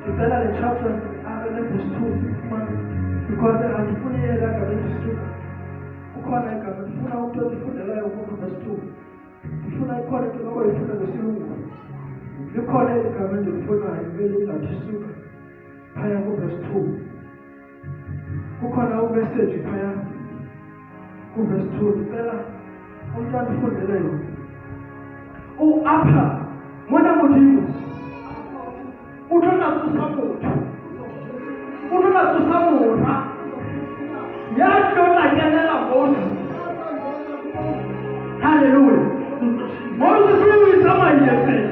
Tutaenda the chapter verse 2 because hatufuni yeye akatusuka. Uko na kama mtu ufuna leo kwa verse 2. Ufuna iko na kidogo ufuna verse 2. Yuko na kama mtu ufuna mbele na tusuka. Haya kwa verse 2. Uko na message haya kwa verse 2. Tutaenda mtu ufuna leo. Hapa mwana mtimu utona kusamuta yacho na janela moja. Hallelujah. Moses siwe sama Israeli.